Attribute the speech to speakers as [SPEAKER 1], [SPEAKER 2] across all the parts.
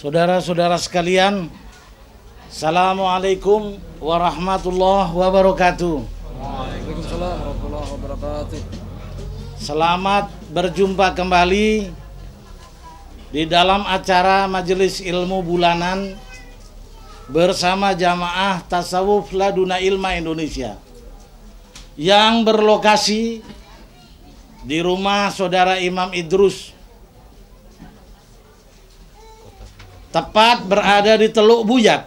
[SPEAKER 1] Saudara-saudara sekalian, Assalamualaikum warahmatullahi wabarakatuh.
[SPEAKER 2] Waalaikumsalam warahmatullahi wabarakatuh.
[SPEAKER 1] Selamat berjumpa kembali di dalam acara Majelis Ilmu Bulanan bersama Jamaah Tasawuf Laduna Ilma Indonesia yang berlokasi di rumah Saudara Imam Idrus, tepat berada di Teluk Buyat,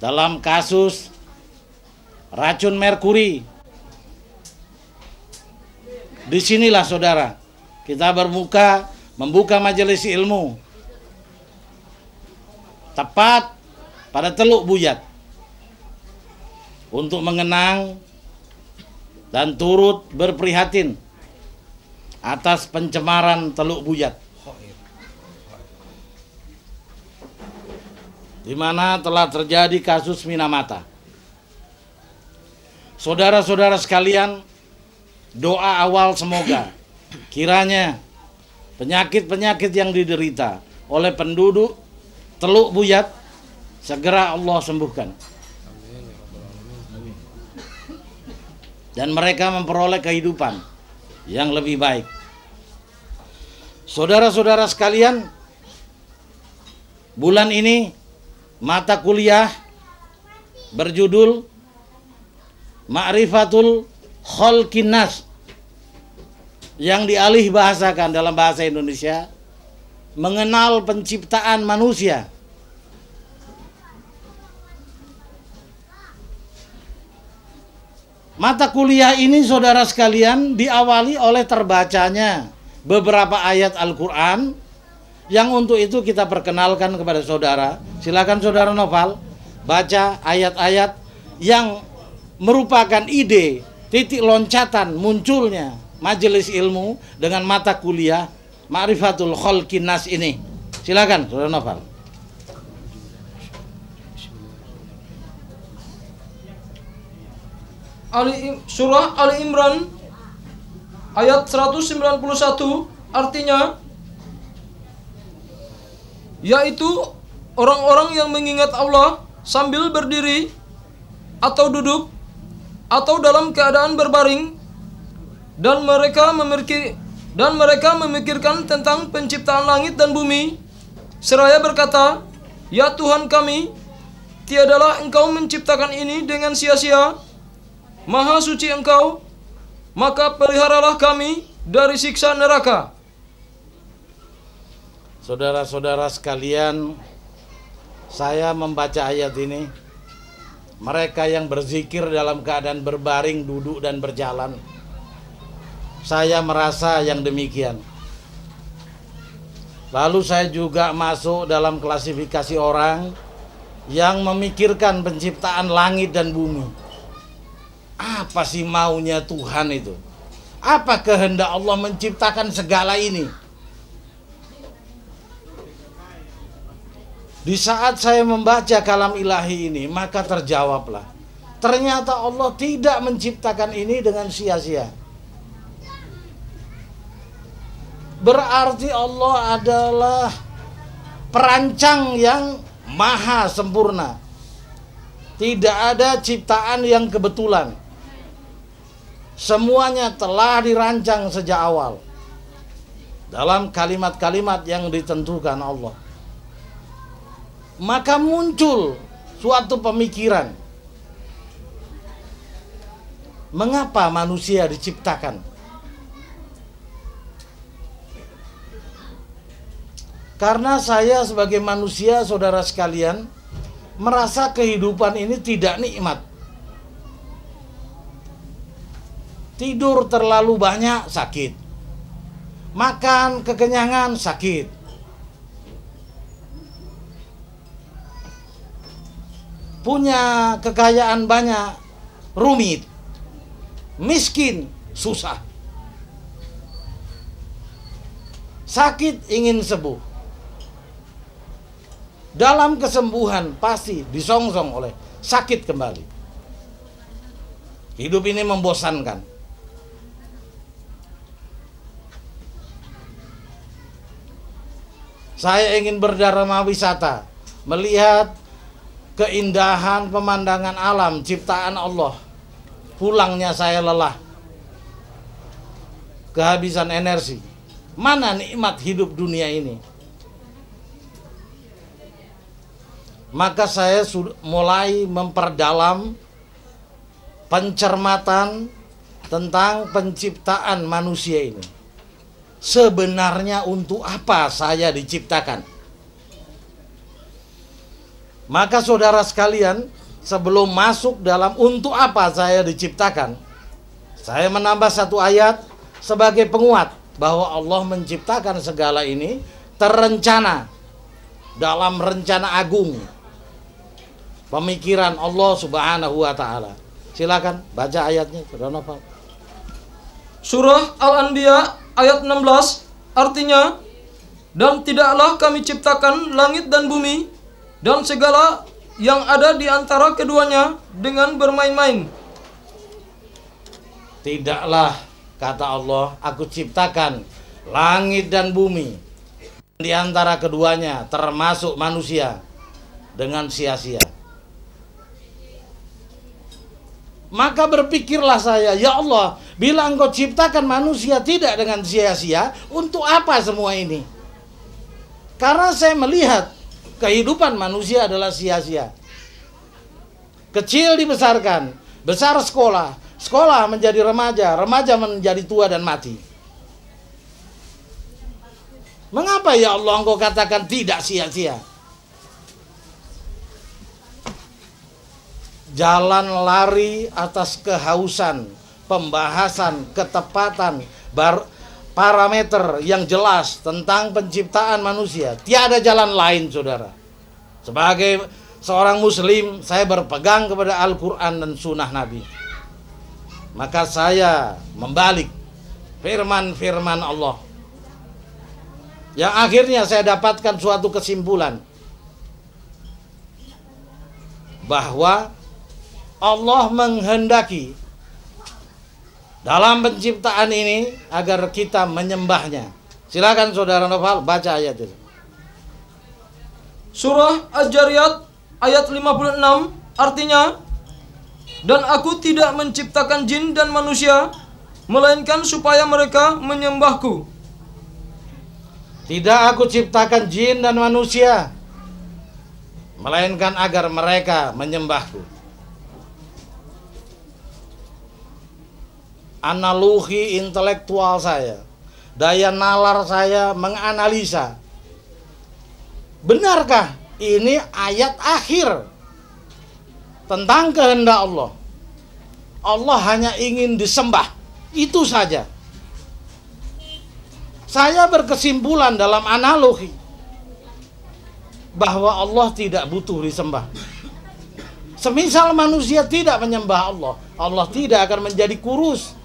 [SPEAKER 1] dalam kasus racun merkuri. Disinilah saudara, kita membuka majelis ilmu, tepat pada Teluk Buyat, untuk mengenang dan turut berprihatin atas pencemaran Teluk Buyat, di mana telah terjadi kasus Minamata. Saudara-saudara sekalian, doa awal semoga kiranya penyakit-penyakit yang diderita oleh penduduk Teluk Buyat segera Allah sembuhkan, dan mereka memperoleh kehidupan yang lebih baik. Saudara-saudara sekalian, bulan ini mata kuliah berjudul Ma'rifatul Khalqin Nas, yang dialih bahasakan dalam bahasa Indonesia mengenal penciptaan manusia. Mata kuliah ini saudara sekalian diawali oleh terbacanya beberapa ayat Al-Quran, yang untuk itu kita perkenalkan kepada saudara. Silakan saudara Noval baca ayat-ayat yang merupakan ide titik loncatan munculnya majelis ilmu dengan mata kuliah Ma'rifatul Khalqin Nas ini. Silakan saudara Noval.
[SPEAKER 2] Surah Ali Imran ayat 191 artinya, yaitu orang-orang yang mengingat Allah sambil berdiri atau duduk atau dalam keadaan berbaring, dan mereka memikirkan tentang penciptaan langit dan bumi, seraya berkata, "Ya Tuhan kami, tiadalah Engkau menciptakan ini dengan sia-sia. Maha suci Engkau, maka peliharalah kami dari siksa neraka."
[SPEAKER 1] Saudara-saudara sekalian, saya membaca ayat ini, mereka yang berzikir dalam keadaan berbaring, duduk dan berjalan, saya merasa yang demikian. Lalu saya juga masuk dalam klasifikasi orang yang memikirkan penciptaan langit dan bumi. Apa sih maunya Tuhan itu? Apa kehendak Allah menciptakan segala ini? Di saat saya membaca kalam ilahi ini, maka terjawablah, ternyata Allah tidak menciptakan ini dengan sia-sia. Berarti Allah adalah perancang yang maha sempurna. Tidak ada ciptaan yang kebetulan. Semuanya telah dirancang sejak awal dalam kalimat-kalimat yang ditentukan Allah. Maka muncul suatu pemikiran, mengapa manusia diciptakan? Karena saya sebagai manusia, saudara sekalian, merasa kehidupan ini tidak nikmat. Tidur terlalu banyak sakit, makan kekenyangan sakit, punya kekayaan banyak rumit, miskin susah, sakit ingin sembuh. Dalam kesembuhan pasti disongsong oleh sakit kembali. Hidup ini membosankan. Saya ingin berdharma wisata, melihat keindahan pemandangan alam ciptaan Allah. Pulangnya saya lelah, kehabisan energi. Mana nikmat hidup dunia ini? Maka saya mulai memperdalam pencermatan tentang penciptaan manusia ini. Sebenarnya untuk apa saya diciptakan? Maka saudara sekalian, sebelum masuk dalam untuk apa saya diciptakan, saya menambah satu ayat sebagai penguat bahwa Allah menciptakan segala ini terencana dalam rencana agung pemikiran Allah Subhanahu wa taala. Silakan baca ayatnya, Saudara Novel.
[SPEAKER 2] Surah Al-Anbiya ayat 16 artinya, dan tidaklah kami ciptakan langit dan bumi dan segala yang ada di antara keduanya dengan bermain-main.
[SPEAKER 1] Tidaklah, kata Allah, aku ciptakan langit dan bumi di antara keduanya termasuk manusia dengan sia-sia. Maka berpikirlah saya, ya Allah, bila engkau ciptakan manusia tidak dengan sia-sia, untuk apa semua ini? Karena saya melihat kehidupan manusia adalah sia-sia. Kecil dibesarkan, besar sekolah, sekolah menjadi remaja, remaja menjadi tua dan mati. Mengapa ya Allah engkau katakan tidak sia-sia? Jalan lari atas kehausan, pembahasan, ketepatan, parameter yang jelas tentang penciptaan manusia. Tiada jalan lain, saudara. Sebagai seorang muslim, saya berpegang kepada Al-Quran dan Sunnah Nabi. Maka saya membalik firman-firman Allah, yang akhirnya saya dapatkan suatu kesimpulan bahwa Allah menghendaki dalam penciptaan ini agar kita menyembahnya. Silakan Saudara Noval baca ayat itu.
[SPEAKER 2] Surah Az-Zariyat ayat 56 artinya, dan aku tidak menciptakan jin dan manusia melainkan supaya mereka menyembahku.
[SPEAKER 1] Tidak aku ciptakan jin dan manusia melainkan agar mereka menyembahku. Analogi intelektual saya, daya nalar saya menganalisa, benarkah ini ayat akhir tentang kehendak Allah? Allah hanya ingin disembah, itu saja. Saya berkesimpulan dalam analogi bahwa Allah tidak butuh disembah. Semisal manusia tidak menyembah Allah, Allah tidak akan menjadi kurus,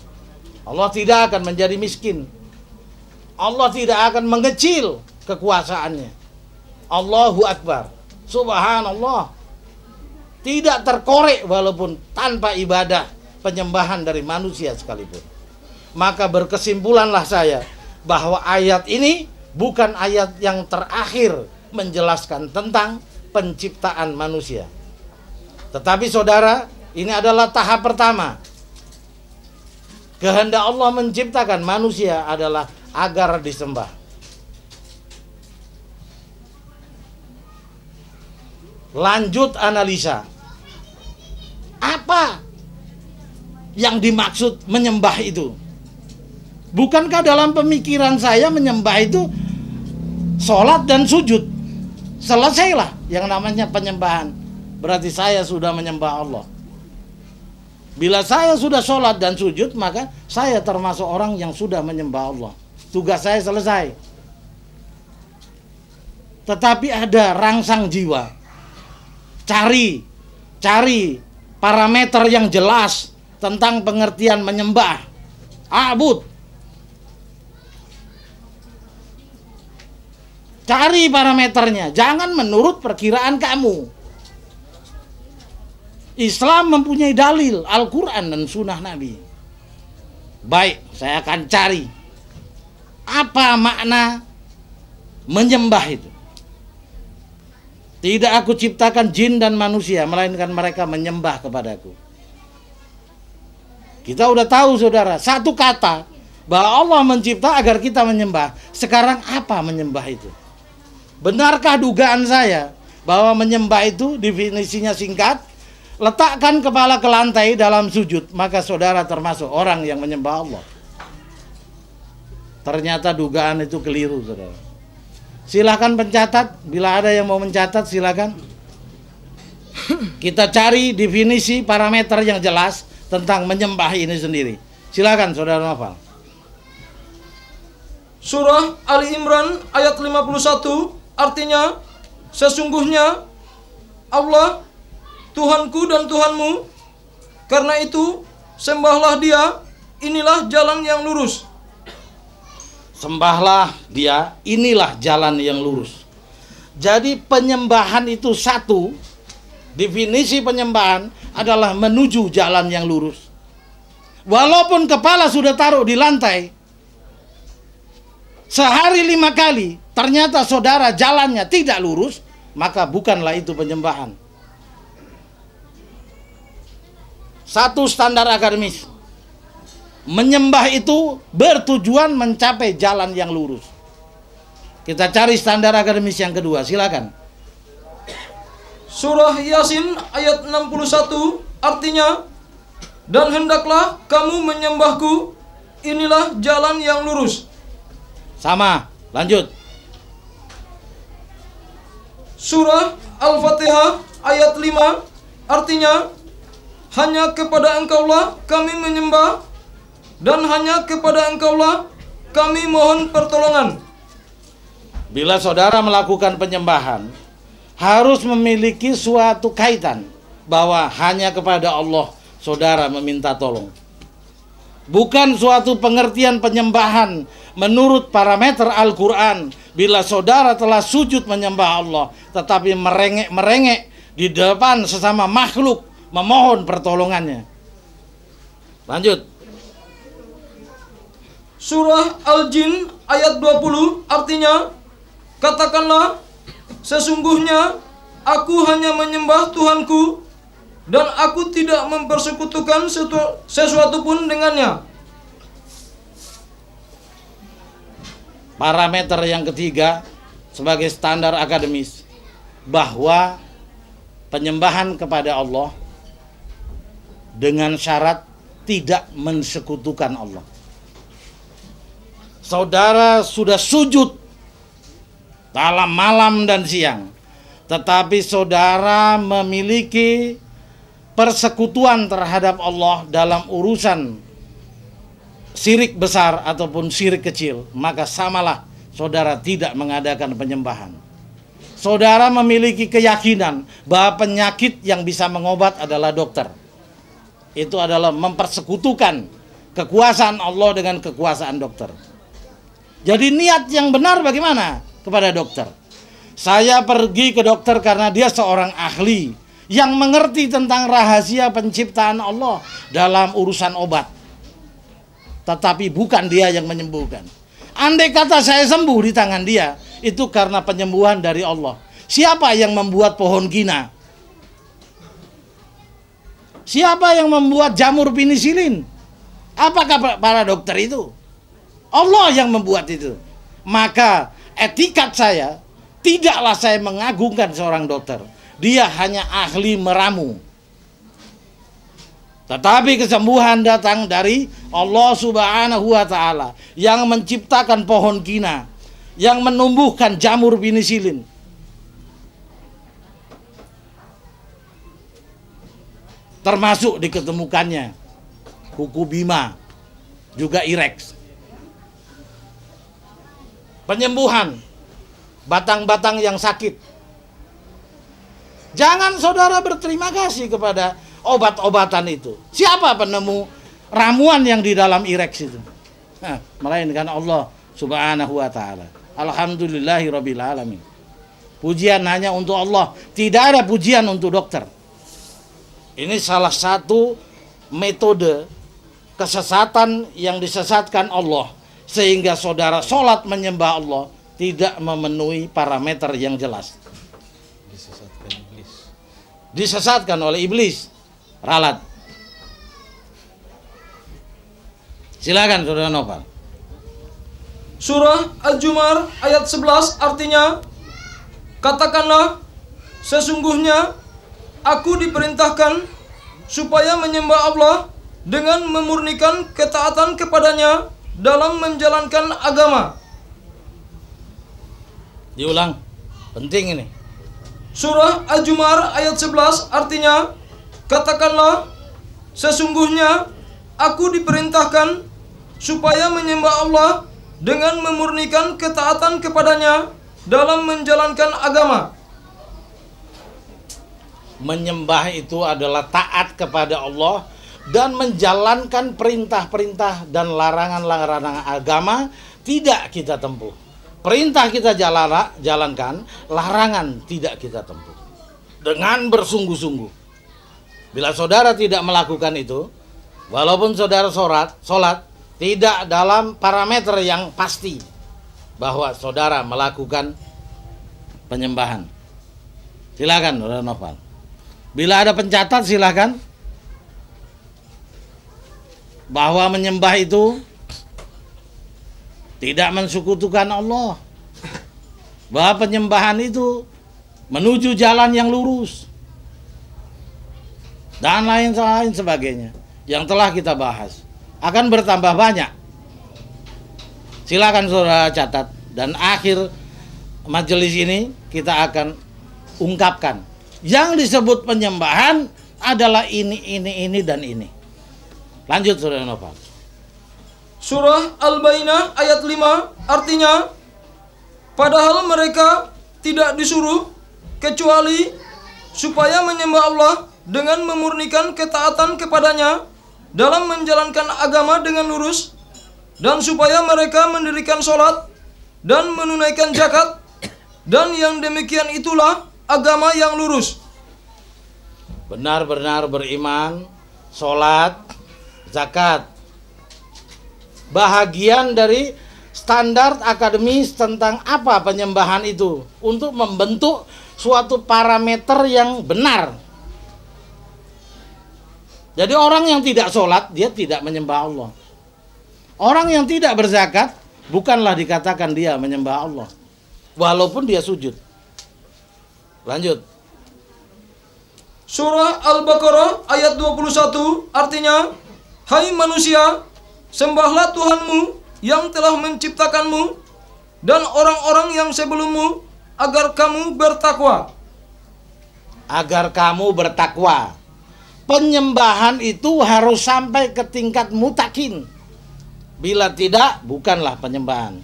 [SPEAKER 1] Allah tidak akan menjadi miskin, Allah tidak akan mengecil kekuasaannya. Allahu Akbar, Subhanallah, tidak terkorek walaupun tanpa ibadah penyembahan dari manusia sekalipun. Maka berkesimpulanlah saya bahwa ayat ini bukan ayat yang terakhir menjelaskan tentang penciptaan manusia. Tetapi saudara, ini adalah tahap pertama. Kehendak Allah menciptakan manusia adalah agar disembah. Lanjut analisa. Apa yang dimaksud menyembah itu? Bukankah dalam pemikiran saya menyembah itu sholat dan sujud? Selesailah yang namanya penyembahan. Berarti saya sudah menyembah Allah. Bila saya sudah sholat dan sujud, maka saya termasuk orang yang sudah menyembah Allah. Tugas saya selesai. Tetapi ada rangsang jiwa. Cari parameter yang jelas tentang pengertian menyembah. Abud. Cari parameternya, jangan menurut perkiraan kamu. Islam mempunyai dalil Al-Quran dan Sunnah Nabi. Baik, saya akan cari apa makna menyembah itu. Tidak aku ciptakan jin dan manusia, melainkan mereka menyembah kepadaku. Kita udah tahu saudara, satu kata bahwa Allah mencipta agar kita menyembah. Sekarang apa menyembah itu? Benarkah dugaan saya bahwa menyembah itu definisinya singkat, letakkan kepala ke lantai dalam sujud, maka saudara termasuk orang yang menyembah Allah? Ternyata dugaan itu keliru, saudara. Silakan pencatat, bila ada yang mau mencatat silakan. Kita cari definisi parameter yang jelas tentang menyembah ini sendiri. Silakan saudara Novel.
[SPEAKER 2] Surah Ali Imran ayat 51 artinya, sesungguhnya Allah Tuhanku dan Tuhanmu, karena itu sembahlah Dia, inilah jalan yang lurus.
[SPEAKER 1] Sembahlah Dia, inilah jalan yang lurus. Jadi penyembahan itu satu, definisi penyembahan adalah menuju jalan yang lurus. Walaupun kepala sudah taruh di lantai, sehari 5 kali, ternyata saudara jalannya tidak lurus, maka bukanlah itu penyembahan. Satu standar akademis, menyembah itu bertujuan mencapai jalan yang lurus. Kita cari standar akademis yang kedua, silakan.
[SPEAKER 2] Surah Yasin ayat 61 artinya, dan hendaklah kamu menyembahku, inilah jalan yang lurus.
[SPEAKER 1] Sama, lanjut.
[SPEAKER 2] Surah Al-Fatihah ayat 5 artinya, hanya kepada Engkaulah kami menyembah, dan hanya kepada Engkaulah kami mohon pertolongan.
[SPEAKER 1] Bila saudara melakukan penyembahan, harus memiliki suatu kaitan bahwa hanya kepada Allah saudara meminta tolong. Bukan suatu pengertian penyembahan menurut parameter Al-Quran. Bila saudara telah sujud menyembah Allah, tetapi merengek-merengek di depan sesama makhluk memohon pertolongannya. Lanjut.
[SPEAKER 2] Surah Al-Jin ayat 20 artinya, katakanlah, sesungguhnya aku hanya menyembah Tuhanku, dan aku tidak mempersekutukan sesuatu pun dengannya.
[SPEAKER 1] Parameter yang ketiga sebagai standar akademis, bahwa penyembahan kepada Allah dengan syarat tidak mensekutukan Allah. Saudara sudah sujud dalam malam dan siang, tetapi saudara memiliki persekutuan terhadap Allah dalam urusan syirik besar ataupun syirik kecil, maka samalah saudara tidak mengadakan penyembahan. Saudara memiliki keyakinan bahwa penyakit yang bisa mengobat adalah dokter. Itu adalah mempersekutukan kekuasaan Allah dengan kekuasaan dokter. Jadi niat yang benar bagaimana kepada dokter? Saya pergi ke dokter karena dia seorang ahli yang mengerti tentang rahasia penciptaan Allah dalam urusan obat. Tetapi bukan dia yang menyembuhkan. Andai kata saya sembuh di tangan dia, itu karena penyembuhan dari Allah. Siapa yang membuat pohon kina? Siapa yang membuat jamur penisilin? Apakah para dokter itu? Allah yang membuat itu. Maka etikat saya, tidaklah saya mengagungkan seorang dokter. Dia hanya ahli meramu. Tetapi kesembuhan datang dari Allah Subhanahu wa Ta'ala yang menciptakan pohon kina, yang menumbuhkan jamur penisilin. Termasuk diketemukannya kuku bima, juga irex. Penyembuhan batang-batang yang sakit. Jangan saudara berterima kasih kepada obat-obatan itu. Siapa penemu ramuan yang di dalam irex itu? Melainkan Allah Subhanahu wa Ta'ala. Alhamdulillahirabbil alamin. Pujian hanya untuk Allah, tidak ada pujian untuk dokter. Ini salah satu metode kesesatan yang disesatkan Allah, sehingga saudara sholat menyembah Allah tidak memenuhi parameter yang jelas. Disesatkan oleh iblis. Ralat. Silakan Saudara Noval.
[SPEAKER 2] Surah Al-Jumar ayat 11 artinya, katakanlah, sesungguhnya aku diperintahkan supaya menyembah Allah dengan memurnikan ketaatan kepadanya dalam menjalankan agama.
[SPEAKER 1] Diulang, penting ini.
[SPEAKER 2] Surah Al-Jumar ayat 11 artinya, katakanlah, sesungguhnya aku diperintahkan supaya menyembah Allah dengan memurnikan ketaatan kepadanya dalam menjalankan agama.
[SPEAKER 1] Menyembah itu adalah taat kepada Allah dan menjalankan perintah-perintah dan larangan-larangan agama tidak kita tempuh. Perintah kita jalankan, larangan tidak kita tempuh. Dengan bersungguh-sungguh. Bila saudara tidak melakukan itu, walaupun saudara sholat tidak dalam parameter yang pasti bahwa saudara melakukan penyembahan. Silakan, Saudara Noval. Bila ada pencatat silakan. Bahwa menyembah itu tidak mensekutukan Allah. Bahwa penyembahan itu menuju jalan yang lurus. Dan lain-lain sebagainya yang telah kita bahas. Akan bertambah banyak. Silakan saudara catat. Dan akhir majelis ini kita akan ungkapkan. Yang disebut penyembahan adalah ini, dan ini. Lanjut Saudara Noval.
[SPEAKER 2] Surah Al-Bayyinah ayat 5 artinya, padahal mereka tidak disuruh kecuali supaya menyembah Allah dengan memurnikan ketaatan kepadanya dalam menjalankan agama dengan lurus, dan supaya mereka mendirikan sholat dan menunaikan zakat, dan yang demikian itulah agama yang lurus.
[SPEAKER 1] Benar-benar beriman, sholat, zakat. Bahagian dari standar akademis tentang apa penyembahan itu untuk membentuk suatu parameter yang benar. Jadi orang yang tidak sholat, dia tidak menyembah Allah. Orang yang tidak berzakat, bukanlah dikatakan dia menyembah Allah. Walaupun dia sujud. Lanjut.
[SPEAKER 2] Surah Al-Baqarah ayat 21 artinya, hai manusia, sembahlah Tuhanmu yang telah menciptakanmu dan orang-orang yang sebelummu agar kamu bertakwa.
[SPEAKER 1] Agar kamu bertakwa. Penyembahan itu harus sampai ke tingkat mutakin. Bila tidak, bukanlah penyembahan.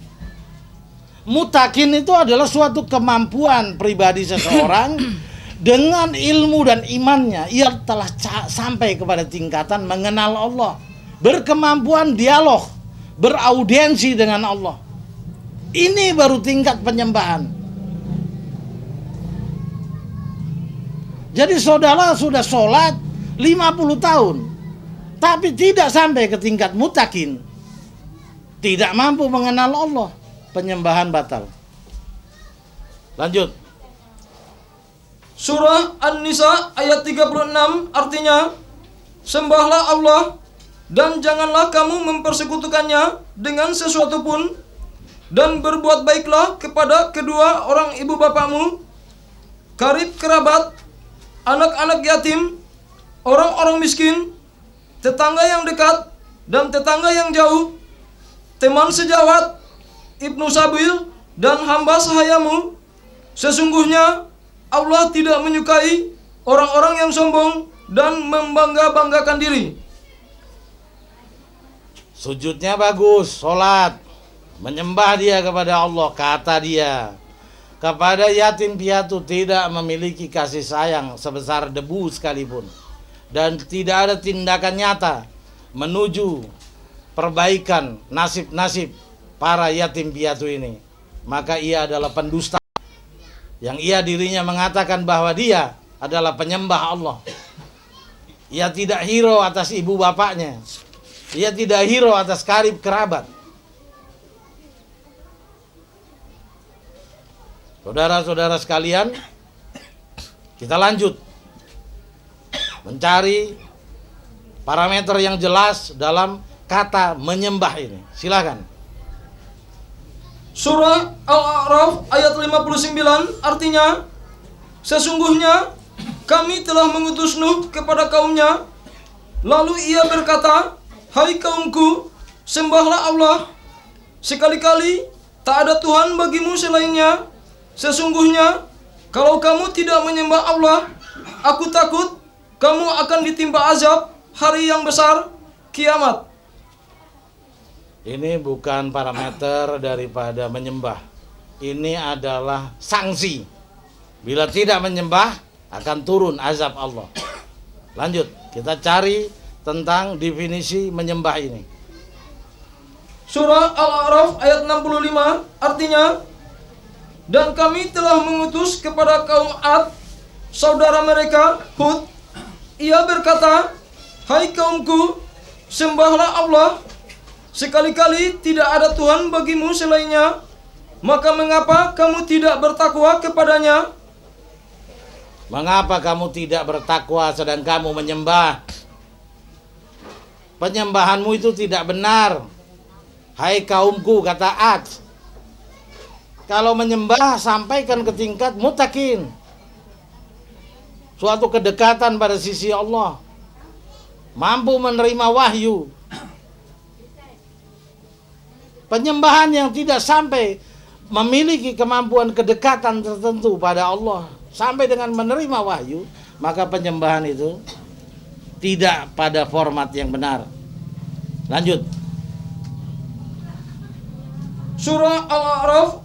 [SPEAKER 1] Mutakin itu adalah suatu kemampuan pribadi seseorang dengan ilmu dan imannya. Ia telah sampai kepada tingkatan mengenal Allah. Berkemampuan dialog, beraudiensi dengan Allah. Ini baru tingkat penyembahan. Jadi saudara sudah sholat 50 tahun, tapi tidak sampai ke tingkat mutakin. Tidak mampu mengenal Allah, penyembahan batal. Lanjut.
[SPEAKER 2] Surah An-Nisa ayat 36 artinya, sembahlah Allah dan janganlah kamu mempersekutukannya dengan sesuatu pun, dan berbuat baiklah kepada kedua orang ibu bapamu, karib kerabat, anak-anak yatim, orang-orang miskin, tetangga yang dekat dan tetangga yang jauh, teman sejawat, ibnu sabil, dan hamba sahayamu. Sesungguhnya Allah tidak menyukai orang-orang yang sombong dan membangga-banggakan diri.
[SPEAKER 1] Sujudnya bagus, sholat, menyembah dia kepada Allah. Kata dia, kepada yatim piatu tidak memiliki kasih sayang sebesar debu sekalipun, dan tidak ada tindakan nyata menuju perbaikan nasib-nasib para yatim piatu ini. Maka ia adalah pendusta yang ia dirinya mengatakan bahwa dia adalah penyembah Allah. Ia tidak hero atas ibu bapaknya. Ia tidak hero atas karib kerabat. Saudara-saudara sekalian, kita lanjut mencari parameter yang jelas dalam kata menyembah ini. Silakan.
[SPEAKER 2] Surah Al-A'raf ayat 59 artinya, sesungguhnya kami telah mengutus Nuh kepada kaumnya, lalu ia berkata, hai kaumku, sembahlah Allah, sekali-kali tak ada Tuhan bagimu selainnya. Sesungguhnya kalau kamu tidak menyembah Allah, aku takut kamu akan ditimpa azab hari yang besar, kiamat.
[SPEAKER 1] Ini bukan parameter daripada menyembah. Ini adalah sanksi. Bila tidak menyembah, akan turun azab Allah. Lanjut, kita cari tentang definisi menyembah ini.
[SPEAKER 2] Surah Al-A'raf ayat 65 artinya, dan kami telah mengutus kepada kaum Ad, saudara mereka Hud. Ia berkata, hai kaumku, sembahlah Allah, sekali-kali tidak ada Tuhan bagimu selainnya, maka mengapa kamu tidak bertakwa kepadanya?
[SPEAKER 1] Mengapa kamu tidak bertakwa sedang kamu menyembah? Penyembahanmu itu tidak benar. Hai kaumku, kata Ad. Kalau menyembah, sampaikan ke tingkat mutakin. Suatu kedekatan pada sisi Allah. Mampu menerima wahyu. Penyembahan yang tidak sampai memiliki kemampuan kedekatan tertentu pada Allah, sampai dengan menerima wahyu, maka penyembahan itu tidak pada format yang benar. Lanjut.
[SPEAKER 2] Surah Al-A'raf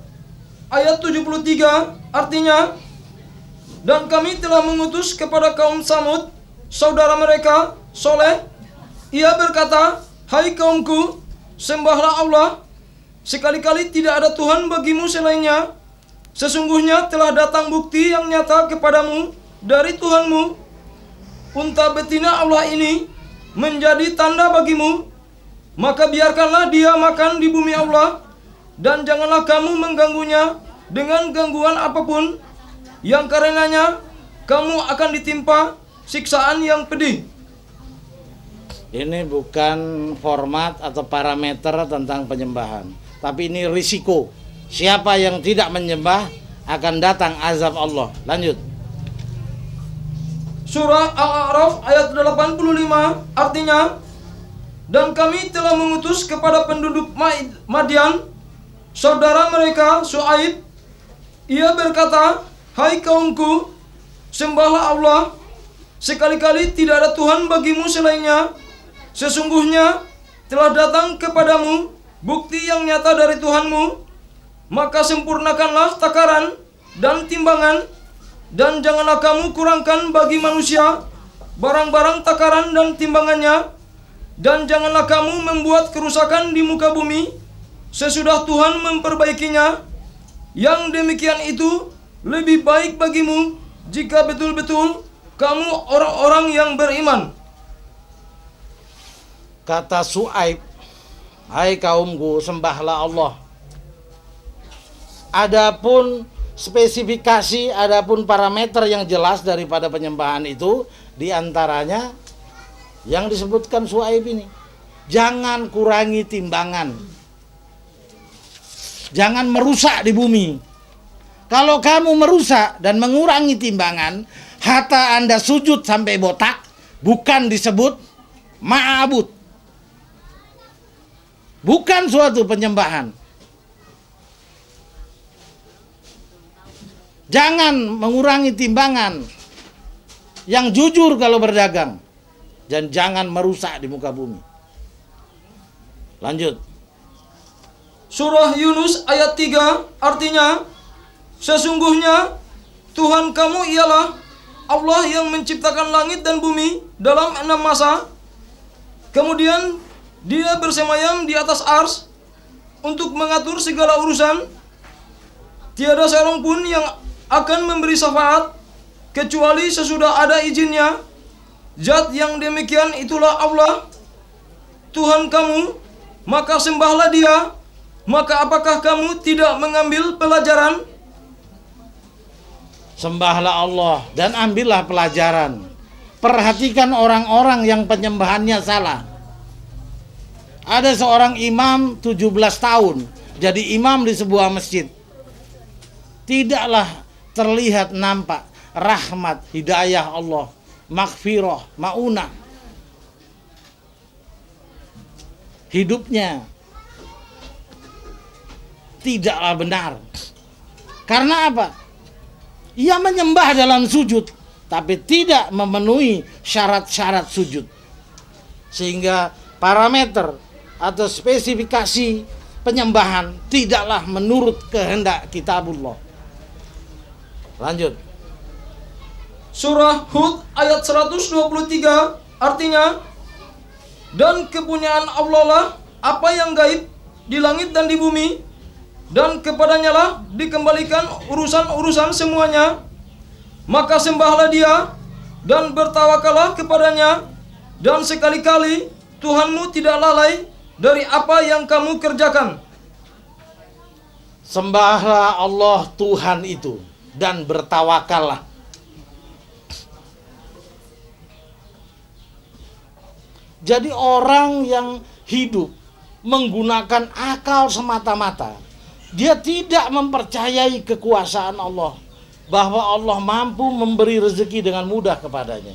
[SPEAKER 2] ayat 73 artinya, dan kami telah mengutus kepada kaum Samud, saudara mereka Soleh. Ia berkata, hai kaumku, sembahlah Allah, sekali-kali tidak ada Tuhan bagimu selainnya. Sesungguhnya telah datang bukti yang nyata kepadamu dari Tuhanmu. Unta betina Allah ini menjadi tanda bagimu, maka biarkanlah dia makan di bumi Allah, dan janganlah kamu mengganggunya dengan gangguan apapun, yang karenanya kamu akan ditimpa siksaan yang pedih.
[SPEAKER 1] Ini bukan format atau parameter tentang penyembahan, tapi ini risiko. Siapa yang tidak menyembah akan datang azab Allah. Lanjut.
[SPEAKER 2] Surah Al-A'raf ayat 85 artinya, dan kami telah mengutus kepada penduduk Madian, saudara mereka Syuaib. Ia berkata, hai kaumku, sembahlah Allah, sekali-kali tidak ada Tuhan bagimu selainnya. Sesungguhnya telah datang kepadamu bukti yang nyata dari Tuhanmu, maka sempurnakanlah takaran dan timbangan, dan janganlah kamu kurangkan bagi manusia barang-barang takaran dan timbangannya, dan janganlah kamu membuat kerusakan di muka bumi sesudah Tuhan memperbaikinya. Yang demikian itu lebih baik bagimu jika betul-betul kamu orang-orang yang beriman.
[SPEAKER 1] Kata Syuaib, hai kaumku, sembahlah Allah. Adapun spesifikasi, adapun parameter yang jelas daripada penyembahan itu, diantaranya yang disebutkan Syuaib ini. Jangan kurangi timbangan. Jangan merusak di bumi. Kalau kamu merusak dan mengurangi timbangan, hatta Anda sujud sampai botak, bukan disebut ma'abud. Bukan suatu penyembahan. Jangan mengurangi timbangan. Yang jujur kalau berdagang. Dan jangan merusak di muka bumi. Lanjut.
[SPEAKER 2] Surah Yunus ayat 3 artinya, sesungguhnya Tuhan kamu ialah Allah yang menciptakan langit dan bumi dalam 6 masa. Kemudian Dia bersemayam di atas ars untuk mengatur segala urusan. Tiada seorang pun yang akan memberi syafaat kecuali sesudah ada izinnya. Zat yang demikian itulah Allah, Tuhan kamu, maka sembahlah Dia. Maka apakah kamu tidak mengambil pelajaran?
[SPEAKER 1] Sembahlah Allah dan ambillah pelajaran. Perhatikan orang-orang yang penyembahannya salah. Ada seorang imam 17 tahun jadi imam di sebuah masjid. Tidaklah terlihat nampak rahmat, hidayah Allah, maghfirah, maunah. Hidupnya tidaklah benar. Karena apa? Ia menyembah dalam sujud, tapi tidak memenuhi syarat-syarat sujud. Sehingga parameter atau spesifikasi penyembahan tidaklah menurut kehendak kitabullah. Lanjut.
[SPEAKER 2] Surah Hud ayat 123 artinya, dan kepunyaan Allah lah apa yang gaib di langit dan di bumi, dan kepadanya lah dikembalikan urusan-urusan semuanya. Maka sembahlah dia dan bertawakallah kepadanya, dan sekali-kali Tuhanmu tidak lalai dari apa yang kamu kerjakan.
[SPEAKER 1] Sembahlah Allah Tuhan itu dan bertawakallah. Jadi orang yang hidup menggunakan akal semata-mata, dia tidak mempercayai kekuasaan Allah, bahwa Allah mampu memberi rezeki dengan mudah kepadanya.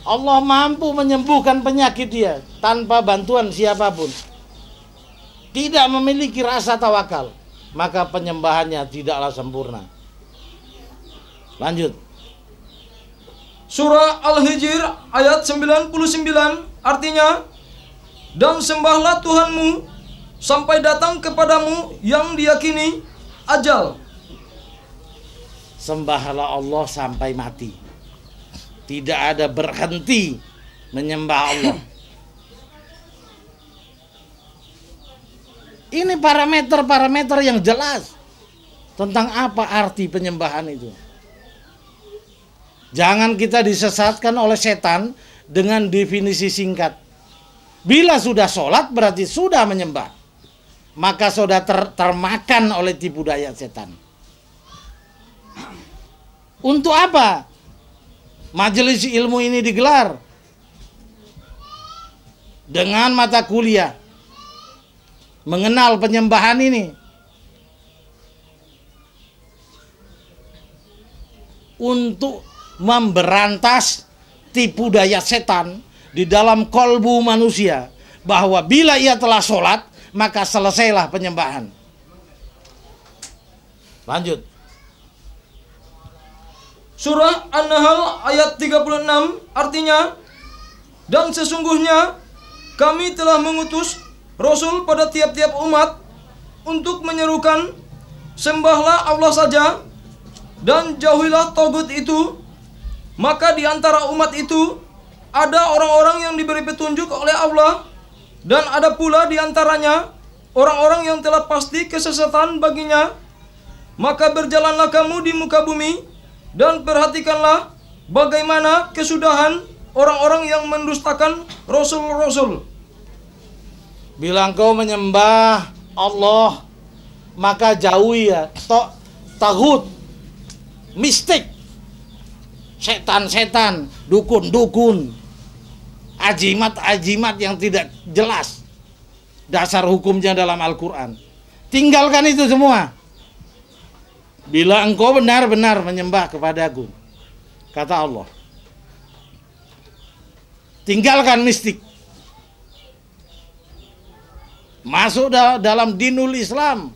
[SPEAKER 1] Allah mampu menyembuhkan penyakit dia tanpa bantuan siapapun. Tidak memiliki rasa tawakal, maka penyembahannya tidaklah sempurna. Lanjut.
[SPEAKER 2] Surah Al-Hijr ayat 99 artinya, dan sembahlah Tuhanmu sampai datang kepadamu yang diyakini ajal.
[SPEAKER 1] Sembahlah Allah sampai mati. Tidak ada berhenti menyembah Allah. Ini parameter-parameter yang jelas tentang apa arti penyembahan itu. Jangan kita disesatkan oleh setan dengan definisi singkat. Bila sudah sholat berarti sudah menyembah. Maka sudah termakan oleh tipu daya setan. Untuk apa majelis ilmu ini digelar? Dengan mata kuliah mengenal penyembahan ini, untuk memberantas tipu daya setan di dalam kolbu manusia, bahwa bila ia telah sholat maka selesailah penyembahan. Lanjut.
[SPEAKER 2] Surah An-Nahl ayat 36 artinya, dan sesungguhnya kami telah mengutus Rasul pada tiap-tiap umat untuk menyerukan, sembahlah Allah saja dan jauhilah tagut itu. Maka di antara umat itu ada orang-orang yang diberi petunjuk oleh Allah, dan ada pula di antaranya orang-orang yang telah pasti kesesatan baginya. Maka berjalanlah kamu di muka bumi dan perhatikanlah bagaimana kesudahan orang-orang yang mendustakan rasul-rasul.
[SPEAKER 1] Bila engkau menyembah Allah, maka jauhi ya taghut, mistik, setan-setan, dukun-dukun, ajimat-ajimat yang tidak jelas dasar hukumnya dalam Al-Quran. Tinggalkan itu semua. Bila engkau benar-benar menyembah kepadaku, kata Allah, tinggalkan mistik, masuk dalam dinul Islam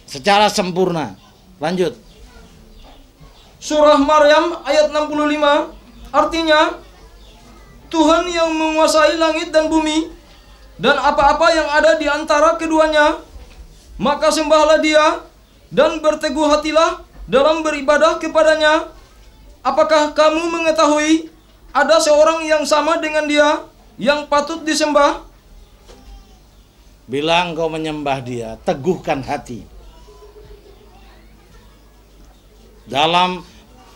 [SPEAKER 1] secara sempurna. Lanjut.
[SPEAKER 2] Surah Maryam ayat 65 artinya, Tuhan yang menguasai langit dan bumi dan apa-apa yang ada di antara keduanya, maka sembahlah dia dan berteguh hatilah dalam beribadah kepadanya. Apakah kamu mengetahui ada seorang yang sama dengan dia yang patut disembah?
[SPEAKER 1] Bila engkau menyembah dia, teguhkan hati. Dalam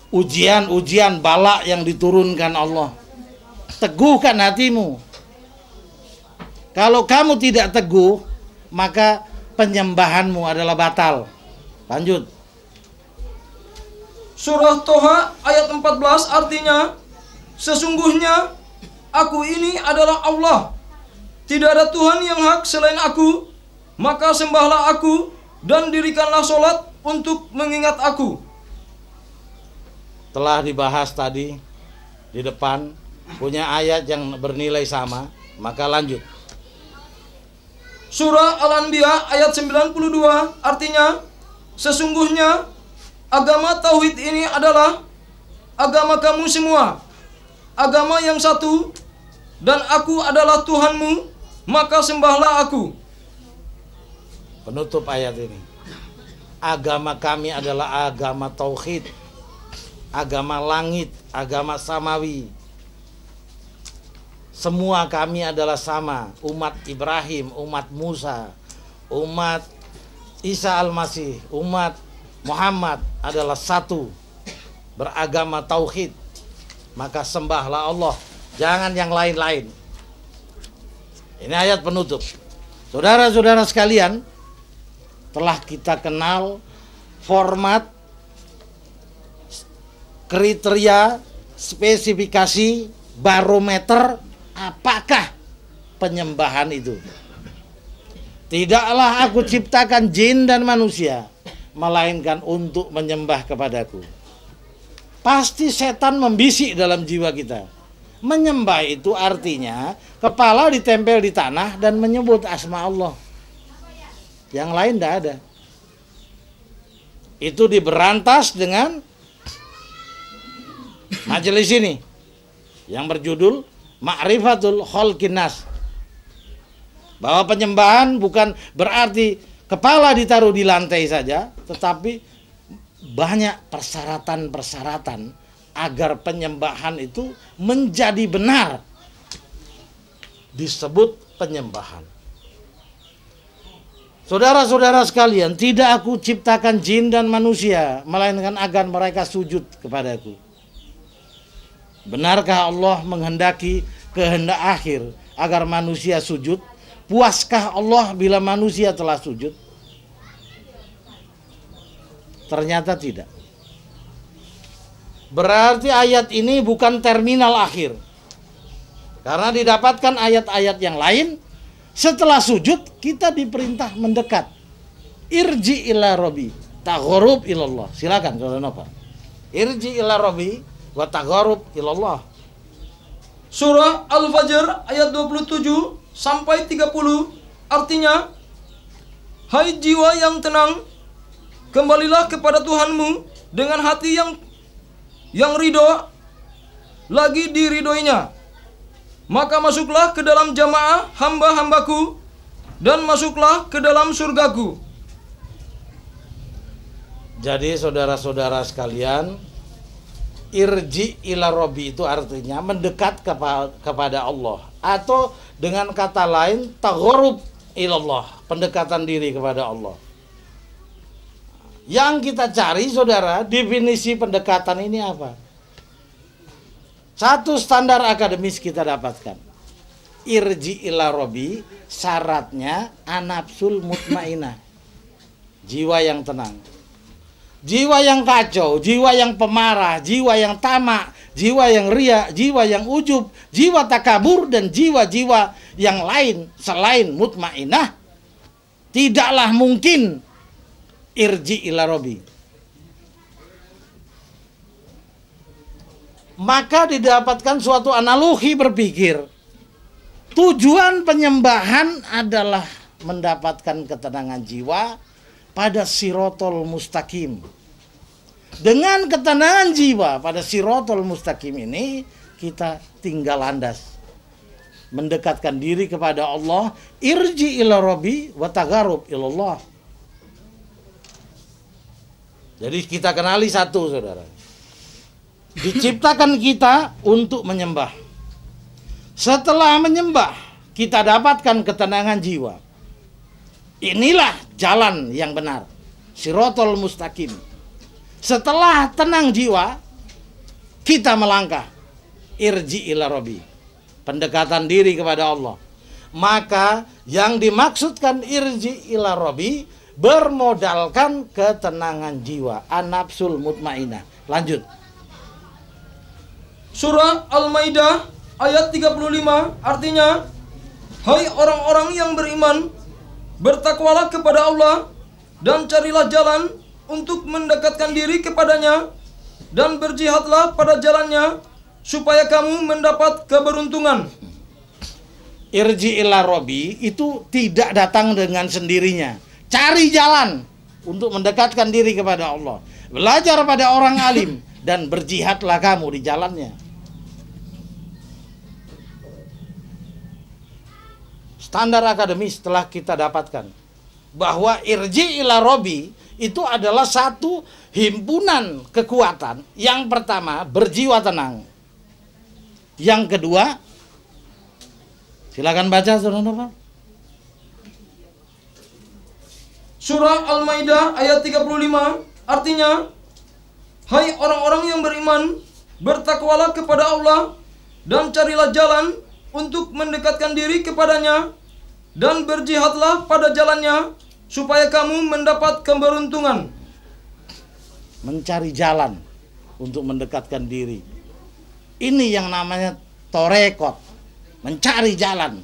[SPEAKER 1] ujian-ujian bala yang diturunkan Allah, teguhkan hatimu. Kalau kamu tidak teguh, maka penyembahanmu adalah batal. Lanjut.
[SPEAKER 2] Surah Toha ayat 14 artinya, sesungguhnya aku ini adalah Allah. Tidak ada Tuhan yang hak selain aku. Maka sembahlah aku dan dirikanlah sholat untuk mengingat aku.
[SPEAKER 1] Telah dibahas tadi di depan, punya ayat yang bernilai sama, maka lanjut.
[SPEAKER 2] Surah Al-Anbiya ayat 92 artinya, sesungguhnya agama tauhid ini adalah agama kamu semua, agama yang satu, dan aku adalah Tuhanmu, maka sembahlah aku.
[SPEAKER 1] Penutup ayat ini, agama kami adalah agama tauhid, agama langit, agama samawi. Semua kami adalah sama, umat Ibrahim, umat Musa, umat Isa Al-Masih, umat Muhammad adalah satu, beragama tauhid. Maka sembahlah Allah, jangan yang lain-lain. Ini ayat penutup. Saudara-saudara sekalian, telah kita kenal format, kriteria, spesifikasi, barometer apakah penyembahan itu. Tidaklah aku ciptakan jin dan manusia melainkan untuk menyembah kepadaku. Pasti setan membisik dalam jiwa kita. Menyembah itu artinya kepala ditempel di tanah dan menyebut asma Allah. Yang lain tidak ada. Itu diberantas dengan majelis ini yang berjudul Ma'rifatul Khalqin Nas. Bahwa penyembahan bukan berarti kepala ditaruh di lantai saja, tetapi banyak persyaratan-persyaratan agar penyembahan itu menjadi benar. Disebut penyembahan. Saudara-saudara sekalian, tidak aku ciptakan jin dan manusia melainkan agar mereka sujud kepadaku. Benarkah Allah menghendaki kehendak akhir agar manusia sujud? Puaskah Allah bila manusia telah sujud? Ternyata tidak. Berarti ayat ini bukan terminal akhir. Karena didapatkan ayat-ayat yang lain, setelah sujud kita diperintah mendekat. Irji ila Rabbi, tagharub ilallah. Silakan Saudara Nova. Irji ila Rabbi wa tagharub ilallah.
[SPEAKER 2] Surah Al-Fajr ayat 27 sampai 30 artinya, hai jiwa yang tenang, kembalilah kepada Tuhanmu dengan hati yang ridho lagi diridhoinya. Maka masuklah ke dalam jamaah hamba-hambaku dan masuklah ke dalam surgaku.
[SPEAKER 1] Jadi saudara-saudara sekalian, irji ila Rabbi itu artinya mendekat kepada Allah, atau dengan kata lain tagharub ilallah, pendekatan diri kepada Allah. Yang kita cari saudara, definisi pendekatan ini apa? Satu standar akademis kita dapatkan. Irji ila Rabbi, syaratnya anafsul mutmainah, jiwa yang tenang. Jiwa yang kacau, jiwa yang pemarah, jiwa yang tamak, jiwa yang riya, jiwa yang ujub, jiwa takabur, dan jiwa-jiwa yang lain selain mutmainah, tidaklah mungkin irji ila Rabbi. Maka didapatkan suatu analogi berpikir. Tujuan penyembahan adalah mendapatkan ketenangan jiwa pada sirotol mustaqim. Dengan ketenangan jiwa pada sirotol mustaqim ini, kita tinggal landas, mendekatkan diri kepada Allah. Irji ila Rabbi wa tagharub ilallah. Jadi kita kenali satu saudara, diciptakan kita untuk menyembah. Setelah menyembah, kita dapatkan ketenangan jiwa. Inilah jalan yang benar, sirotol mustaqim. Setelah tenang jiwa, kita melangkah irji ila Rabbi, pendekatan diri kepada Allah. Maka yang dimaksudkan irji ila Rabbi bermodalkan ketenangan jiwa, an-nafsul mutmainah. Lanjut.
[SPEAKER 2] Surah Al-Maidah ayat 35 artinya, hai orang-orang yang beriman, bertakwalah kepada Allah dan carilah jalan untuk mendekatkan diri kepadanya dan berjihadlah pada jalannya supaya kamu mendapat keberuntungan.
[SPEAKER 1] Irji ila Robbi itu tidak datang dengan sendirinya. Cari jalan untuk mendekatkan diri kepada Allah. Belajar pada orang alim dan berjihadlah kamu di jalannya. Standar akademis telah kita dapatkan bahwa irji ila Robbi itu adalah satu himpunan kekuatan. Yang pertama, berjiwa tenang. Yang kedua, silakan baca Saudara Novel.
[SPEAKER 2] Surah Al-Maidah ayat 35 artinya, hai orang-orang yang beriman, bertakwalah kepada Allah dan carilah jalan untuk mendekatkan diri kepadanya dan berjihadlah pada jalannya supaya kamu mendapat keberuntungan.
[SPEAKER 1] Mencari jalan untuk mendekatkan diri. Ini yang namanya torekot, mencari jalan.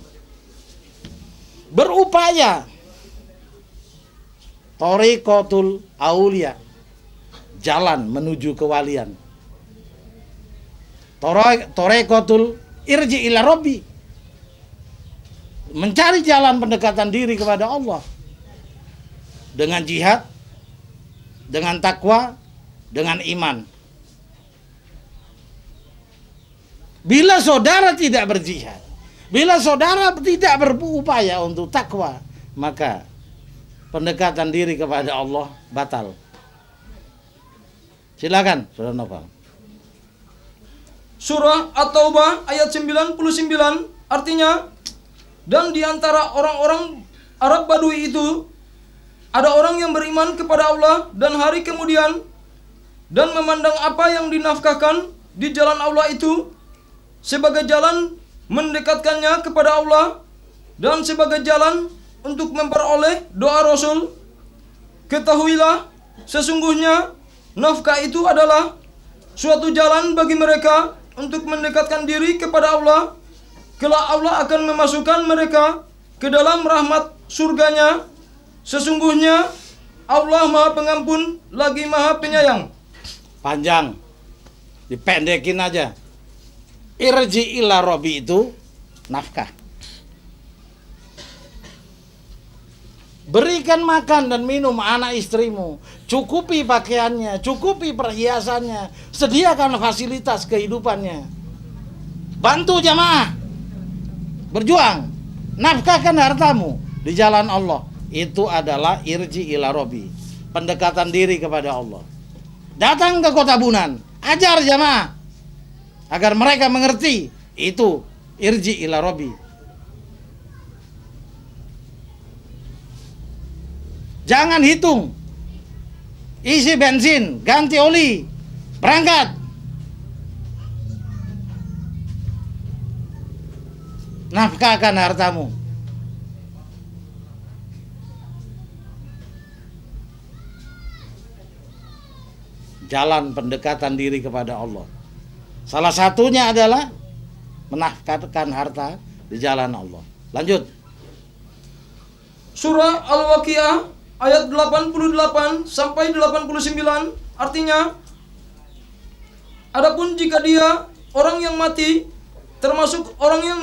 [SPEAKER 1] Berupaya. Torekotul aulia, jalan menuju kewalian. Torekotul irji ila Robbi, mencari jalan pendekatan diri kepada Allah dengan jihad, dengan takwa, dengan iman. Bila saudara tidak berjihad, bila saudara tidak berupaya untuk takwa, maka pendekatan diri kepada Allah batal. Silakan, Saudara Novel.
[SPEAKER 2] Surah At-Taubah ayat 99 artinya, dan di antara orang-orang Arab Badui itu ada orang yang beriman kepada Allah dan hari kemudian dan memandang apa yang dinafkahkan di jalan Allah itu sebagai jalan mendekatkannya kepada Allah dan sebagai jalan untuk memperoleh doa Rasul. Ketahuilah, sesungguhnya nafkah itu adalah suatu jalan bagi mereka untuk mendekatkan diri kepada Allah. Kelak Allah akan memasukkan mereka ke dalam rahmat surganya. Sesungguhnya Allah Maha Pengampun lagi Maha Penyayang.
[SPEAKER 1] Panjang, dipendekin aja. Irji ila Robbi itu nafkah. Berikan makan dan minum anak istrimu, cukupi pakaiannya, cukupi perhiasannya, sediakan fasilitas kehidupannya. Bantu jamaah, berjuang, nafkahkan hartamu di jalan Allah. Itu adalah irji ila Robbi, pendekatan diri kepada Allah. Datang ke kota Bunan, ajar jamaah agar mereka mengerti, itu irji ila Robbi. Jangan hitung, isi bensin, ganti oli, berangkat. Nafkahkan hartamu. Jalan pendekatan diri kepada Allah. Salah satunya adalah menafkahkan harta di jalan Allah. Lanjut.
[SPEAKER 2] Surah Al-Waqiah ayat 88 sampai 89 artinya, adapun jika dia orang yang mati termasuk orang yang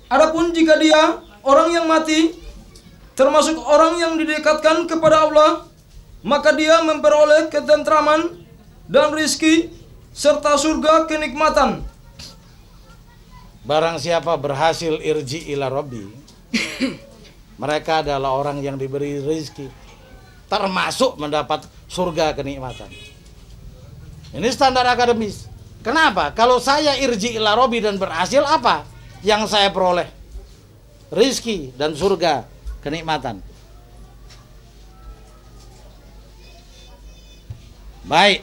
[SPEAKER 2] adapun jika dia orang yang mati termasuk orang yang didekatkan kepada Allah, maka dia memperoleh ketentraman dan rizki serta surga kenikmatan.
[SPEAKER 1] Barang siapa berhasil irji ila Robbi, mereka adalah orang yang diberi rezeki, termasuk mendapat surga kenikmatan. Ini standar akademis. Kenapa? Kalau saya irji ila Robbi dan berhasil, apa yang saya peroleh? Rezeki dan surga kenikmatan. Baik.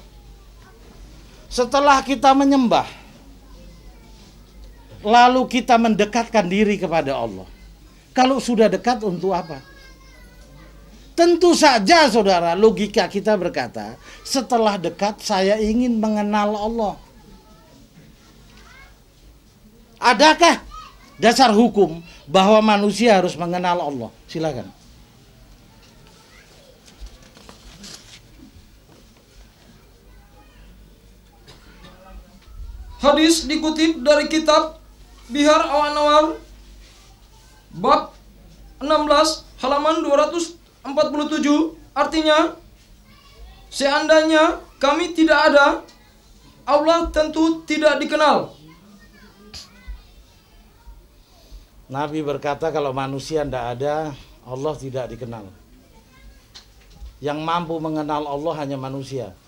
[SPEAKER 1] Setelah kita menyembah, lalu kita mendekatkan diri kepada Allah. Kalau sudah dekat, untuk apa? Tentu saja saudara, logika kita berkata, setelah dekat saya ingin mengenal Allah. Adakah dasar hukum bahwa manusia harus mengenal Allah? Silakan.
[SPEAKER 2] Hadis dikutip dari kitab Bihar Awan-Anwar bab 16 halaman 247, artinya seandainya kami tidak ada, Allah tentu tidak dikenal.
[SPEAKER 1] Nabi berkata kalau manusia tidak ada, Allah tidak dikenal. Yang mampu mengenal Allah hanya manusia.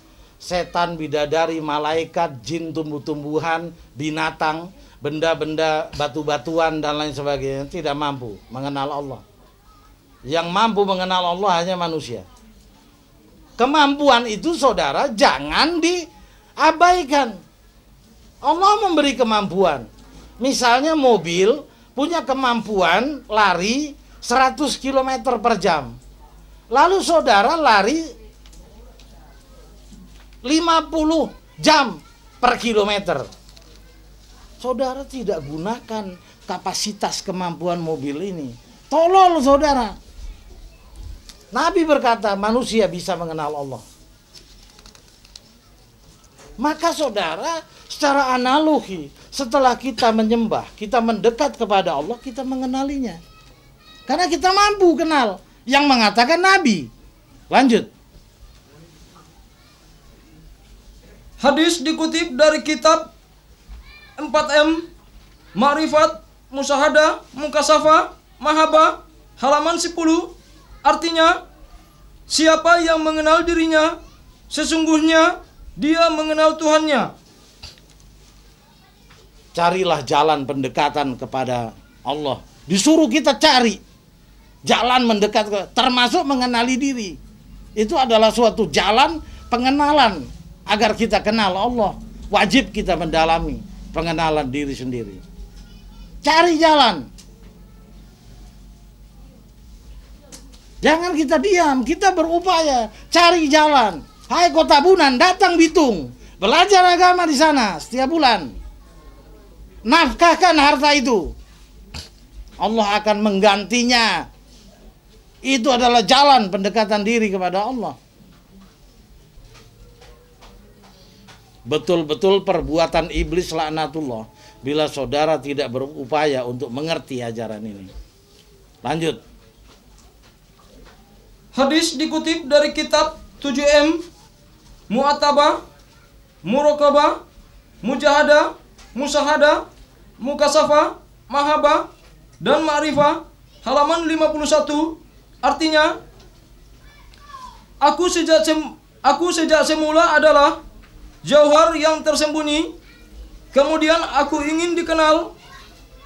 [SPEAKER 1] Setan, bidadari, malaikat, jin, tumbuh-tumbuhan, binatang, benda-benda, batu-batuan dan lain sebagainya tidak mampu mengenal Allah. Yang mampu mengenal Allah hanya manusia. Kemampuan itu saudara jangan diabaikan. Allah memberi kemampuan. Misalnya mobil punya kemampuan lari 100 km per jam. Lalu saudara lari 50 jam per kilometer. Saudara tidak gunakan kapasitas kemampuan mobil ini. Tolol saudara. Nabi berkata manusia bisa mengenal Allah. Maka saudara, secara analogi, setelah kita menyembah, kita mendekat kepada Allah, kita mengenalinya. Karena kita mampu kenal. Yang mengatakan Nabi. Lanjut.
[SPEAKER 2] Hadis dikutip dari kitab 4M Ma'rifat Musahada Mukasafa Mahaba halaman 10, artinya siapa yang mengenal dirinya sesungguhnya dia mengenal Tuhannya.
[SPEAKER 1] Carilah jalan pendekatan kepada Allah. Disuruh kita cari jalan mendekat, termasuk mengenali diri. Itu adalah suatu jalan pengenalan agar kita kenal Allah. Wajib kita mendalami pengenalan diri sendiri. Cari jalan. Jangan kita diam, kita berupaya cari jalan. Hai Kota Bunan, datang Bitung, belajar agama di sana setiap bulan. Nafkahkan harta itu. Allah akan menggantinya. Itu adalah jalan pendekatan diri kepada Allah. Betul-betul perbuatan iblis laknatullah bila saudara tidak berupaya untuk mengerti ajaran ini. Lanjut.
[SPEAKER 2] Hadis dikutip dari kitab 7M Mu'atabah, Muraqabah, Mujahadah, Musahada, Mukasafa, Mahaba, dan Ma'rifah halaman 51, artinya aku sejak semula adalah jauhar yang tersembunyi, kemudian aku ingin dikenal,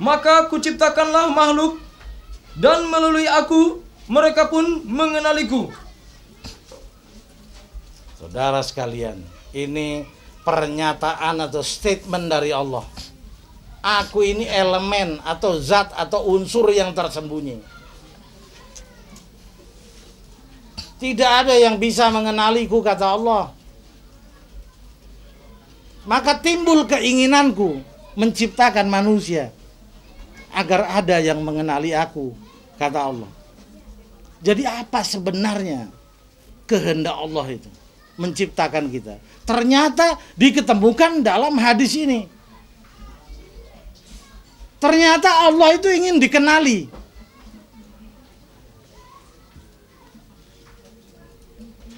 [SPEAKER 2] maka kuciptakanlah makhluk, dan melalui aku mereka pun mengenaliku.
[SPEAKER 1] Saudara sekalian, ini pernyataan atau statement dari Allah. Aku ini elemen atau zat atau unsur yang tersembunyi. Tidak ada yang bisa mengenaliku, kata Allah. Maka timbul keinginanku menciptakan manusia agar ada yang mengenali aku, kata Allah. Jadi apa sebenarnya kehendak Allah itu? Menciptakan kita. Ternyata diketemukan dalam hadis ini. Ternyata Allah itu ingin dikenali.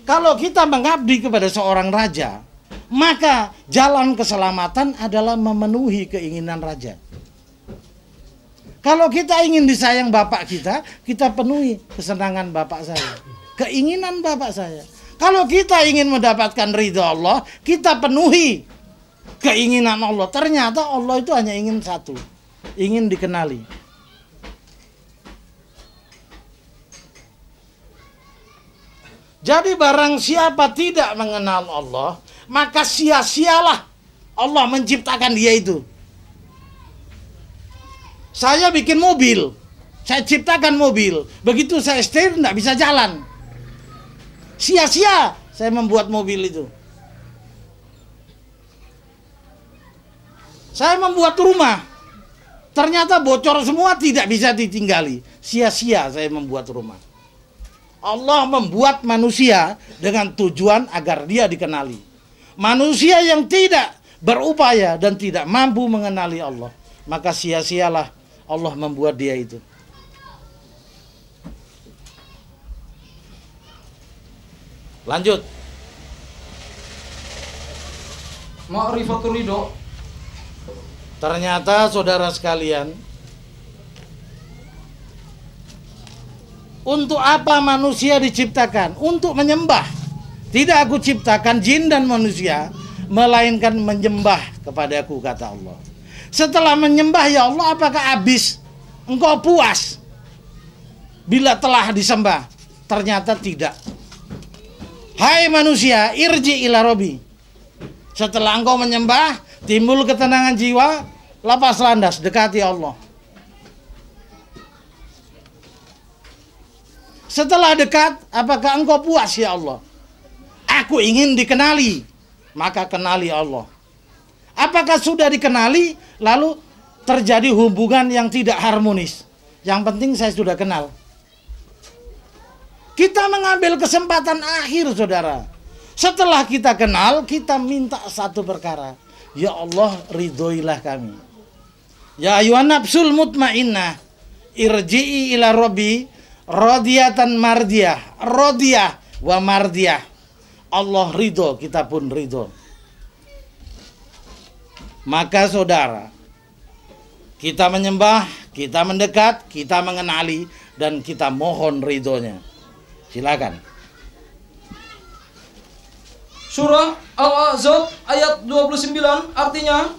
[SPEAKER 1] Kalau kita mengabdi kepada seorang raja, maka jalan keselamatan adalah memenuhi keinginan raja. Kalau kita ingin disayang bapak kita, kita penuhi kesenangan bapak saya, keinginan bapak saya. Kalau kita ingin mendapatkan ridha Allah, kita penuhi keinginan Allah. Ternyata Allah itu hanya ingin satu, ingin dikenali. Jadi barang siapa tidak mengenal Allah, maka sia-sialah Allah menciptakan dia itu. Saya bikin mobil, saya ciptakan mobil, begitu saya setir tidak bisa jalan. Sia-sia saya membuat mobil itu. Saya membuat rumah, ternyata bocor semua, tidak bisa ditinggali. Sia-sia saya membuat rumah. Allah membuat manusia dengan tujuan agar dia dikenali. Manusia yang tidak berupaya dan tidak mampu mengenali Allah, maka sia-sialah Allah membuat dia itu. Lanjut.
[SPEAKER 2] Ma'rifatul ridho.
[SPEAKER 1] Ternyata saudara sekalian, untuk apa manusia diciptakan? Untuk menyembah. Tidak aku ciptakan jin dan manusia, melainkan menyembah kepadaku, kata Allah. Setelah menyembah, ya Allah, apakah habis? Engkau puas bila telah disembah? Ternyata tidak. Hai manusia, irji ila Robbi. Setelah engkau menyembah, timbul ketenangan jiwa, lepas landas, dekati Allah. Setelah dekat, apakah engkau puas ya Allah? Aku ingin dikenali, maka kenali Allah. Apakah sudah dikenali, lalu terjadi hubungan yang tidak harmonis? Yang penting saya sudah kenal. Kita mengambil kesempatan akhir, saudara. Setelah kita kenal, kita minta satu perkara. Ya Allah, ridhoilah kami. Ya ayuhan nafsul mutmainnah, irji'i ila Robbi radiyatan mardiyah. Radiyah wa mardiyah. Allah ridho, kita pun ridho. Maka saudara, kita menyembah, kita mendekat, kita mengenali, dan kita mohon ridhonya. Silakan.
[SPEAKER 2] Surah Al-Ahzab ayat 29 artinya,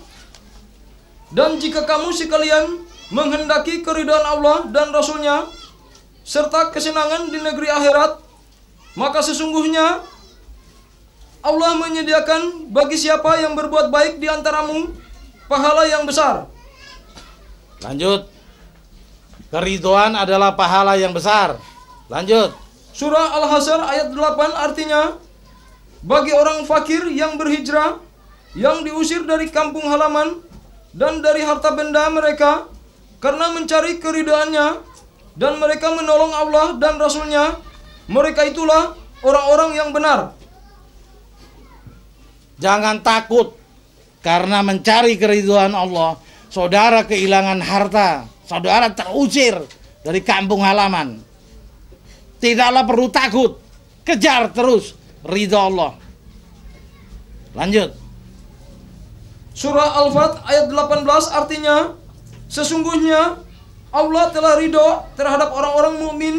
[SPEAKER 2] dan jika kamu sekalian menghendaki keridhaan Allah dan Rasulnya serta kesenangan di negeri akhirat, maka sesungguhnya Allah menyediakan bagi siapa yang berbuat baik di antaramu pahala yang besar.
[SPEAKER 1] Lanjut. Keridhaan adalah pahala yang besar. Lanjut.
[SPEAKER 2] Surah Al-Hasyr ayat 8 artinya, bagi orang fakir yang berhijrah, yang diusir dari kampung halaman dan dari harta benda mereka karena mencari keridhaannya, dan mereka menolong Allah dan Rasulnya, mereka itulah orang-orang yang benar.
[SPEAKER 1] Jangan takut karena mencari keridhaan Allah. Saudara kehilangan harta, saudara terusir dari kampung halaman. Tidaklah perlu takut, kejar terus ridha Allah. Lanjut.
[SPEAKER 2] Surah Al-Fat ayat 18 artinya, sesungguhnya Allah telah ridho terhadap orang-orang mukmin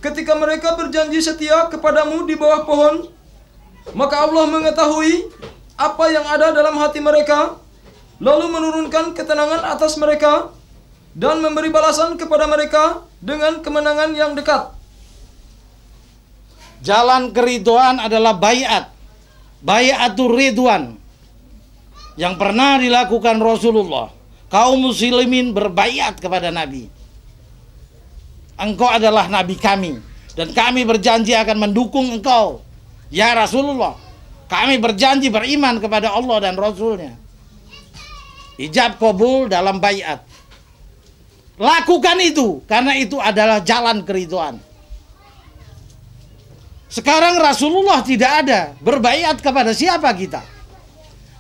[SPEAKER 2] ketika mereka berjanji setia kepadamu di bawah pohon, maka Allah mengetahui apa yang ada dalam hati mereka, lalu menurunkan ketenangan atas mereka dan memberi balasan kepada mereka dengan kemenangan yang dekat.
[SPEAKER 1] Jalan keridhaan adalah baiat. Baiatur ridwan yang pernah dilakukan Rasulullah. Kaum muslimin berbaiat kepada Nabi. Engkau adalah Nabi kami, dan kami berjanji akan mendukung engkau. Ya Rasulullah, kami berjanji beriman kepada Allah dan Rasulnya. Ijab kabul dalam baiat. Lakukan itu, karena itu adalah jalan keridhaan. Sekarang Rasulullah tidak ada, berbaiat kepada siapa kita?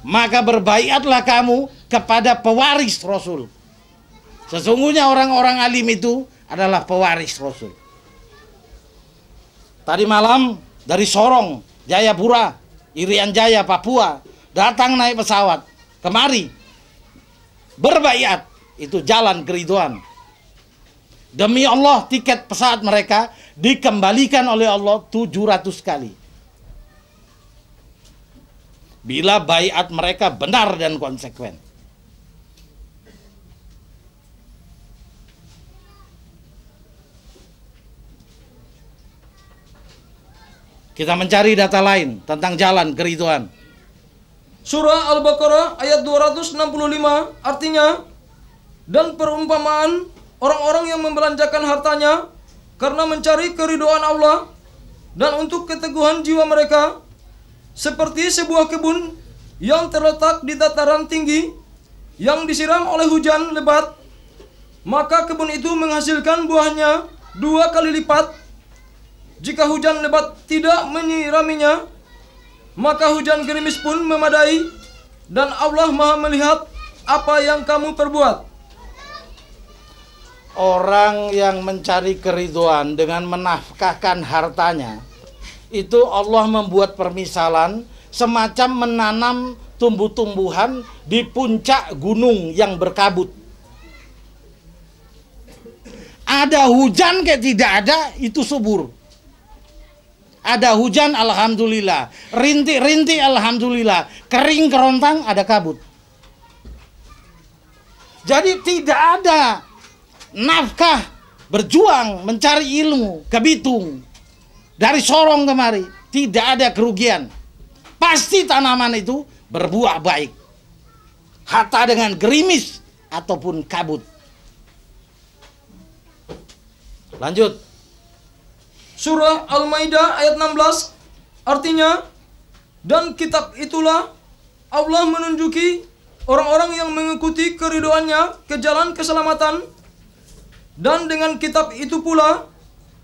[SPEAKER 1] Maka berbaiatlah kamu kepada pewaris Rasul. Sesungguhnya orang-orang alim itu adalah pewaris Rasul. Tadi malam dari Sorong, Jayapura, Irian Jaya, Papua, datang naik pesawat kemari. Berbaiat, itu jalan keridhaan. Demi Allah, tiket pesawat mereka dikembalikan oleh Allah 700 kali. Bila baiat mereka benar dan konsekuen. Kita mencari data lain tentang jalan keridhaan.
[SPEAKER 2] Surah Al-Baqarah ayat 265 artinya, dan perumpamaan orang-orang yang membelanjakan hartanya karena mencari keridhaan Allah, dan untuk keteguhan jiwa mereka, seperti sebuah kebun yang terletak di dataran tinggi yang disiram oleh hujan lebat, maka kebun itu menghasilkan buahnya 2 kali lipat. Jika hujan lebat tidak menyiraminya, maka hujan gerimis pun memadai, dan Allah Maha melihat apa yang kamu perbuat.
[SPEAKER 1] Orang yang mencari keriduan dengan menafkahkan hartanya, itu Allah membuat permisalan semacam menanam tumbuh-tumbuhan di puncak gunung yang berkabut. Ada hujan kayak tidak ada, itu subur. Ada hujan, alhamdulillah. Rintik-rintik, alhamdulillah. Kering kerontang, ada kabut. Jadi tidak ada nafkah, berjuang, mencari ilmu, ke Bitung, dari Sorong kemari, tidak ada kerugian. Pasti tanaman itu berbuah baik. Hatta dengan gerimis ataupun kabut. Lanjut.
[SPEAKER 2] Surah Al-Maidah ayat 16, artinya, dan kitab itulah Allah menunjuki orang-orang yang mengikuti keridoannya ke jalan keselamatan, dan dengan kitab itu pula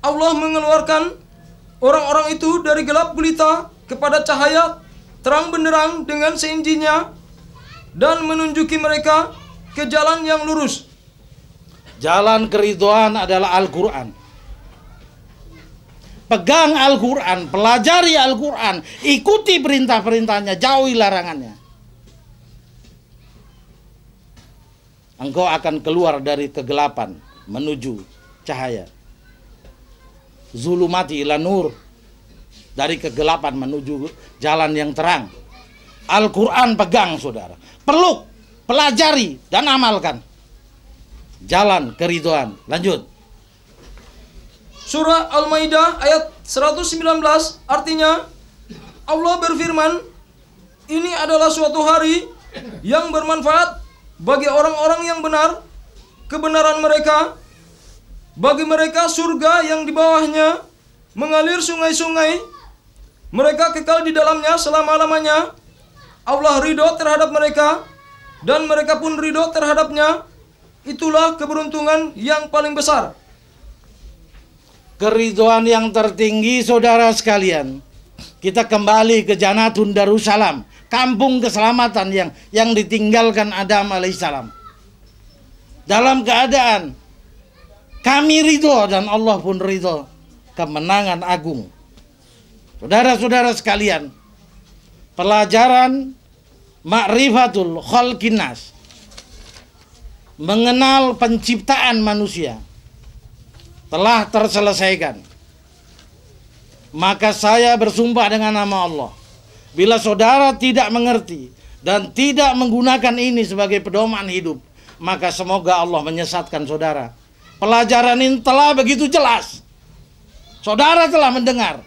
[SPEAKER 2] Allah mengeluarkan orang-orang itu dari gelap gulita kepada cahaya terang benderang dengan seinjinya, dan menunjuki mereka ke jalan yang lurus.
[SPEAKER 1] Jalan keriduan adalah Al-Quran. Pegang Al-Quran, pelajari Al-Quran, ikuti perintah-perintahnya, jauhi larangannya. Engkau akan keluar dari kegelapan menuju cahaya. Zulumati ila nur, dari kegelapan menuju jalan yang terang. Al-Quran pegang, saudara. Peluk, pelajari, dan amalkan. Jalan keriduan. Lanjut.
[SPEAKER 2] Surah Al-Maidah ayat 119, artinya, Allah berfirman, ini adalah suatu hari yang bermanfaat bagi orang-orang yang benar, kebenaran mereka, bagi mereka surga yang di bawahnya mengalir sungai-sungai, mereka kekal di dalamnya selama-lamanya. Allah ridho terhadap mereka, dan mereka pun ridho terhadapnya. Itulah keberuntungan yang paling besar.
[SPEAKER 1] Keriduan yang tertinggi, saudara sekalian. Kita kembali ke Janatun Darussalam, kampung keselamatan yang ditinggalkan Adam alaihissalam. Dalam keadaan kami ridho dan Allah pun ridho, kemenangan agung. Saudara-saudara sekalian, pelajaran ma'rifatul khalqinas, mengenal penciptaan manusia, telah terselesaikan. Maka saya bersumpah dengan nama Allah, bila saudara tidak mengerti dan tidak menggunakan ini sebagai pedoman hidup, maka semoga Allah menyesatkan saudara. Pelajaran ini telah begitu jelas. Saudara telah mendengar.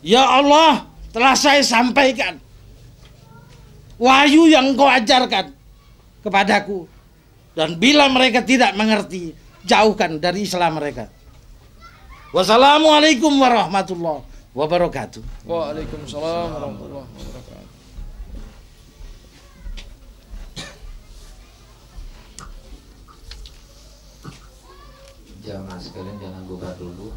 [SPEAKER 1] Ya Allah, telah saya sampaikan wahyu yang Engkau ajarkan kepadaku. Dan bila mereka tidak mengerti, jauhkan dari Islam mereka. Wassalamualaikum warahmatullahi wabarakatuh.
[SPEAKER 2] Waalaikumsalam warahmatullahi wabarakatuh.
[SPEAKER 3] Jamaah sekalian jangan buka dulu.